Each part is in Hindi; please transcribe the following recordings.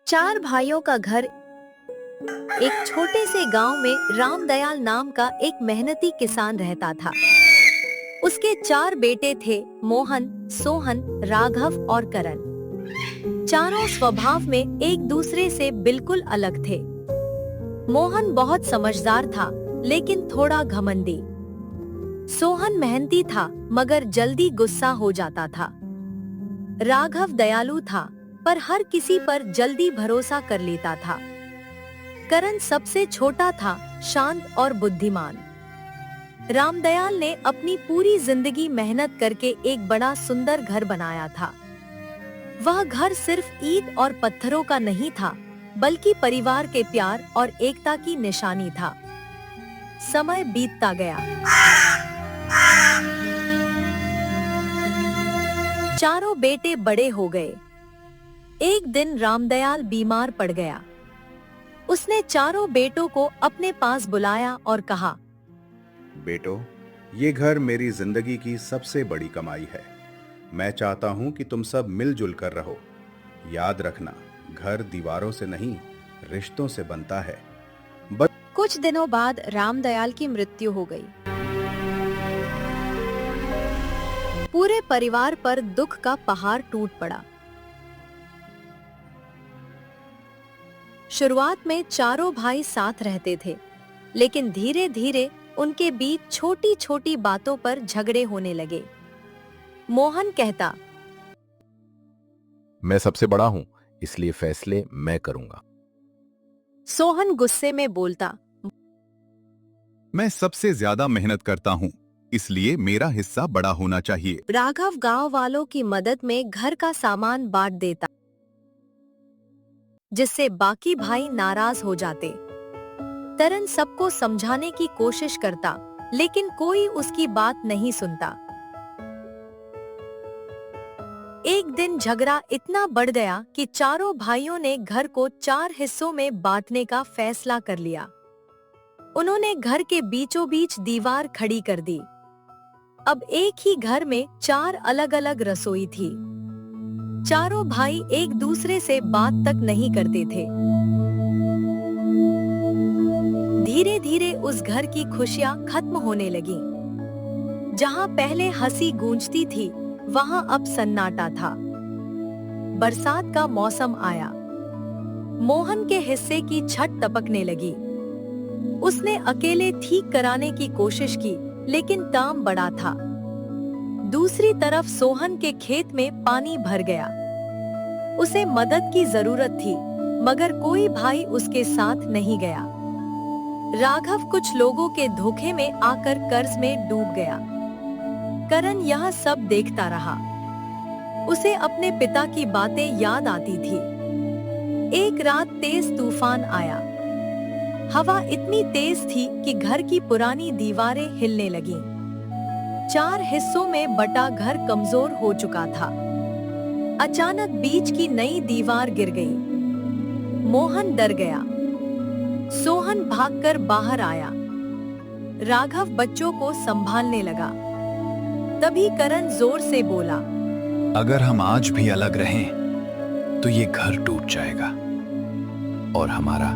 चार भाइयों का घर एक छोटे से गांव में रामदयाल नाम का एक मेहनती किसान रहता था। उसके चार बेटे थे, मोहन, सोहन, राघव और करण। चारों स्वभाव में एक दूसरे से बिल्कुल अलग थे। मोहन बहुत समझदार था, लेकिन थोड़ा घमंडी। सोहन मेहनती था, मगर जल्दी गुस्सा हो जाता था। राघव दयालु था, पर हर किसी पर जल्दी भरोसा कर लेता था। करण सबसे छोटा था, शांत और बुद्धिमान। रामदयाल ने अपनी पूरी जिंदगी मेहनत करके एक बड़ा सुंदर घर बनाया था। वह घर सिर्फ ईंट और पत्थरों का नहीं था, बल्कि परिवार के प्यार और एकता की निशानी था। समय बीतता गया। चारों बेटे बड़े हो गए। एक दिन रामदयाल बीमार पड़ गया। उसने चारों बेटों को अपने पास बुलाया और कहा, बेटो, ये घर मेरी जिंदगी की सबसे बड़ी कमाई है। मैं चाहता हूं कि तुम सब मिलजुल कर रहो। याद रखना, घर दीवारों से नहीं, रिश्तों से बनता है। कुछ दिनों बाद रामदयाल की मृत्यु हो गई। पूरे परिवार पर दुख का पहाड़ टूट पड़ा। शुरुआत में चारों भाई साथ रहते थे, लेकिन धीरे धीरे उनके बीच छोटी छोटी बातों पर झगड़े होने लगे। मोहन कहता, मैं सबसे बड़ा हूं, इसलिए फैसले मैं करूंगा। सोहन गुस्से में बोलता, मैं सबसे ज्यादा मेहनत करता हूँ, इसलिए मेरा हिस्सा बड़ा होना चाहिए। राघव गांव वालों की मदद में घर का सामान बांट देता, जिससे बाकी भाई नाराज हो जाते। करण सबको समझाने की कोशिश करता, लेकिन कोई उसकी बात नहीं सुनता। एक दिन झगड़ा इतना बढ़ गया कि चारों भाइयों ने घर को 4 हिस्सों में बांटने का फैसला कर लिया। उन्होंने घर के बीचों बीच दीवार खड़ी कर दी। अब एक ही घर में 4 अलग अलग रसोई थी। चारों भाई एक दूसरे से बात तक नहीं करते थे। धीरे धीरे उस घर की खुशियां खत्म होने लगी। जहां पहले हंसी गूंजती थी, वहां अब सन्नाटा था। बरसात का मौसम आया। मोहन के हिस्से की छत टपकने लगी। उसने अकेले ठीक कराने की कोशिश की, लेकिन काम बड़ा था। दूसरी तरफ सोहन के खेत में पानी भर गया। उसे मदद की जरूरत थी, मगर कोई भाई उसके साथ नहीं गया। राघव कुछ लोगों के धोखे में आकर कर्ज में डूब गया। करण यह सब देखता रहा। उसे अपने पिता की बातें याद आती थी। एक रात तेज तूफान आया। हवा इतनी तेज थी कि घर की पुरानी दीवारें हिलने लगीं। 4 हिस्सों में बटा घर कमजोर हो चुका था। अचानक बीच की नई दीवार गिर गई। मोहन डर गया। सोहन भागकर बाहर आया। राघव बच्चों को संभालने लगा। तभी करण जोर से बोला, अगर हम आज भी अलग रहें, तो ये घर टूट जाएगा और हमारा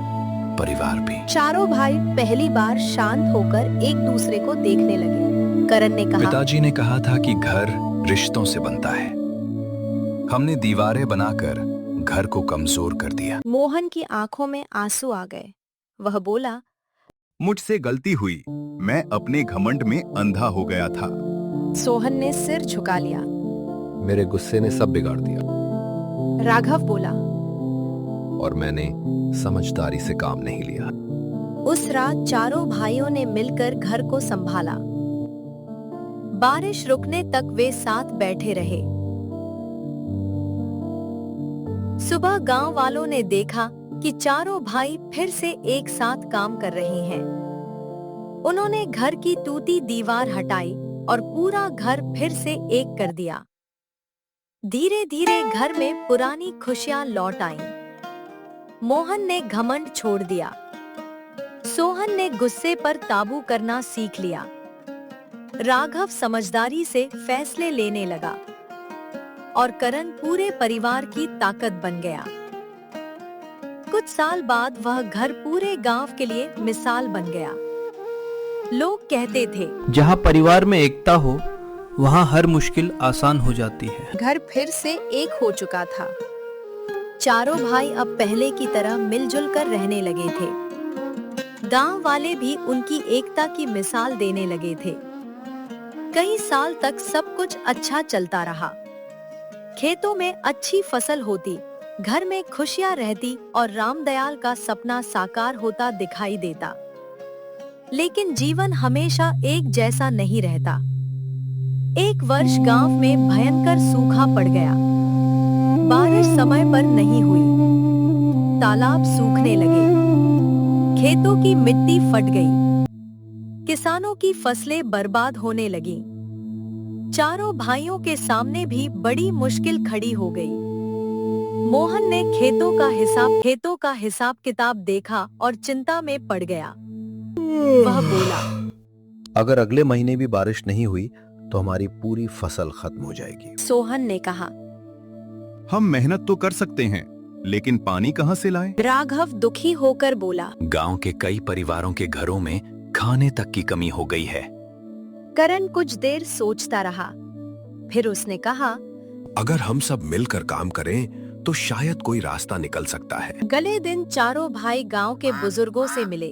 परिवार भी। चारों भाई पहली बार शांत होकर एक दूसरे को देखने लगे। करण ने कहा, पिताजी ने कहा था कि घर रिश्तों से बनता है। हमने दीवारें बनाकर घर को कमजोर कर दिया। मोहन की आंखों में आंसू आ गए। वह बोला, मुझसे गलती हुई। मैं अपने घमंड में अंधा हो गया था। सोहन ने सिर झुका लिया। मेरे गुस्से ने सब बिगाड़ दिया राघव बोला, और मैंने समझदारी से काम नहीं लिया। उस रात चारों भाइयों ने मिलकर घर को संभाला। बारिश रुकने तक वे साथ बैठे रहे। सुबह गांव वालों ने देखा कि चारों भाई फिर से एक साथ काम कर रहे हैं। उन्होंने घर की टूटी दीवार हटाई और पूरा घर फिर से एक कर दिया। धीरे धीरे घर में पुरानी खुशियां लौट आईं। मोहन ने घमंड छोड़ दिया। सोहन ने गुस्से पर काबू करना सीख लिया। राघव समझदारी से फैसले लेने लगा और करण पूरे परिवार की ताकत बन गया। कुछ साल बाद वह घर पूरे गांव के लिए मिसाल बन गया। लोग कहते थे, जहाँ परिवार में एकता हो वहाँ हर मुश्किल आसान हो जाती है। घर फिर से एक हो चुका था। चारों भाई अब पहले की तरह मिलजुल कर रहने लगे थे। गांव वाले भी उनकी एकता की मिसाल देने लगे थे। कई साल तक सब कुछ अच्छा चलता रहा। खेतों में अच्छी फसल होती, घर में खुशियां रहती और रामदयाल का सपना साकार होता दिखाई देता। लेकिन जीवन हमेशा एक जैसा नहीं रहता। एक वर्ष गांव में भयंकर सूखा पड़ गया। बारिश समय पर नहीं हुई। तालाब सूखने लगे। खेतों की मिट्टी फट गई। किसानों की फसलें बर्बाद होने लगी। चारों भाइयों के सामने भी बड़ी मुश्किल खड़ी हो गई। मोहन ने खेतों का हिसाब किताब देखा और चिंता में पड़ गया। वह बोला, अगर अगले महीने भी बारिश नहीं हुई तो हमारी पूरी फसल खत्म हो जाएगी। सोहन ने कहा। हम मेहनत तो कर सकते हैं, लेकिन पानी कहाँ से लाएं? राघव दुखी होकर बोला। गांव के कई परिवारों के घरों में खाने तक की कमी हो गई है। करण कुछ देर सोचता रहा। फिर उसने कहा, अगर हम सब मिलकर काम करें तो शायद कोई रास्ता निकल सकता है। अगले दिन चारों भाई गांव के बुजुर्गों से मिले।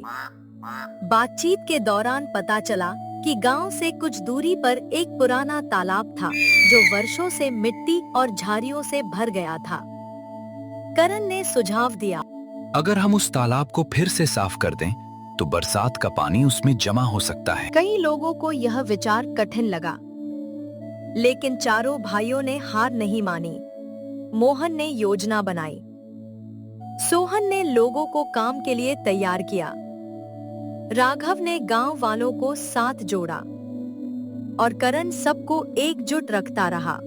बातचीत के दौरान पता चला कि गांव से कुछ दूरी पर एक पुराना तालाब था जो वर्षों से मिट्टी और झाड़ियों से भर गया था। करण ने सुझाव दिया, अगर हम उस तालाब को फिर से साफ कर दें तो बरसात का पानी उसमें जमा हो सकता है। कई लोगों को यह विचार कठिन लगा, लेकिन चारों भाइयों ने हार नहीं मानी। मोहन ने योजना बनाई। सोहन ने लोगों को काम के लिए तैयार किया। राघव ने गांव वालों को साथ जोड़ा और करण सबको एकजुट रखता रहा।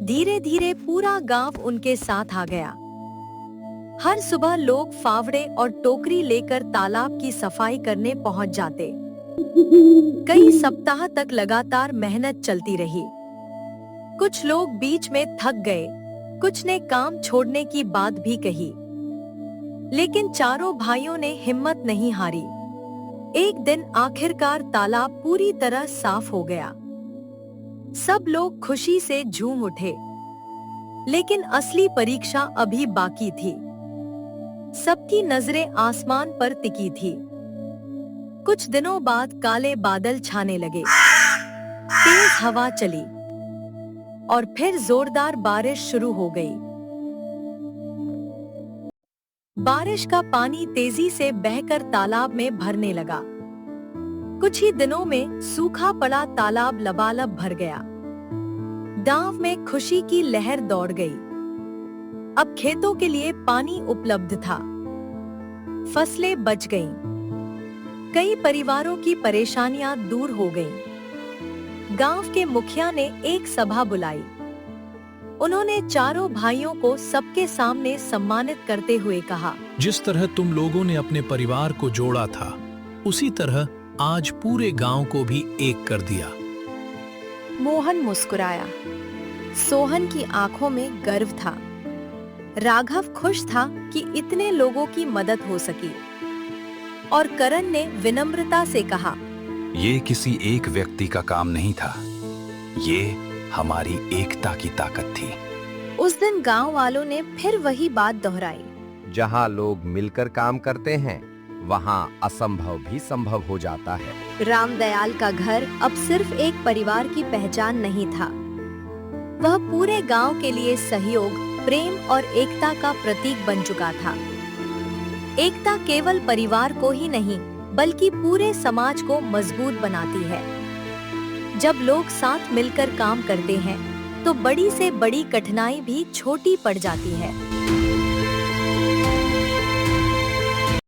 धीरे धीरे पूरा गांव उनके साथ आ गया। हर सुबह लोग फावड़े और टोकरी लेकर तालाब की सफाई करने पहुंच जाते। कई सप्ताह तक लगातार मेहनत चलती रही। कुछ लोग बीच में थक गए, कुछ ने काम छोड़ने की बात भी कही, लेकिन चारों भाइयों ने हिम्मत नहीं हारी। एक दिन आखिरकार तालाब पूरी तरह साफ हो गया। सब लोग खुशी से झूम उठे, लेकिन असली परीक्षा अभी बाकी थी। सबकी नजरें आसमान पर टिकी थी। कुछ दिनों बाद काले बादल छाने लगे। तेज हवा चली और फिर जोरदार बारिश शुरू हो गई। बारिश का पानी तेजी से बहकर तालाब में भरने लगा। कुछ ही दिनों में सूखा पड़ा तालाब लबालब भर गया। गांव में खुशी की लहर दौड़ गई। अब खेतों के लिए पानी उपलब्ध था। फसलें बच गईं। कई परिवारों की परेशानियां दूर हो गईं। गांव के मुखिया ने एक सभा बुलाई। उन्होंने चारों भाइयों को सबके सामने सम्मानित करते हुए कहा, जिस तरह तुम लोगों ने अपने परिवार को जोड़ा था, उसी तरह आज पूरे गांव को भी एक कर दिया। मोहन मुस्कुराया। सोहन की आंखों में गर्व था। राघव खुश था कि इतने लोगों की मदद हो सकी। और करण ने विनम्रता से कहा, ये किसी एक व्यक्ति का काम नहीं था, ये हमारी एकता की ताकत थी। उस दिन गांव वालों ने फिर वही बात दोहराई, जहाँ लोग मिलकर काम करते हैं वहाँ असंभव भी संभव हो जाता है। रामदयाल का घर अब सिर्फ एक परिवार की पहचान नहीं था, वह पूरे गांव के लिए सहयोग, प्रेम और एकता का प्रतीक बन चुका था। एकता केवल परिवार को ही नहीं बल्कि पूरे समाज को मजबूत बनाती है। जब लोग साथ मिलकर काम करते हैं तो बड़ी से बड़ी कठिनाई भी छोटी पड़ जाती है।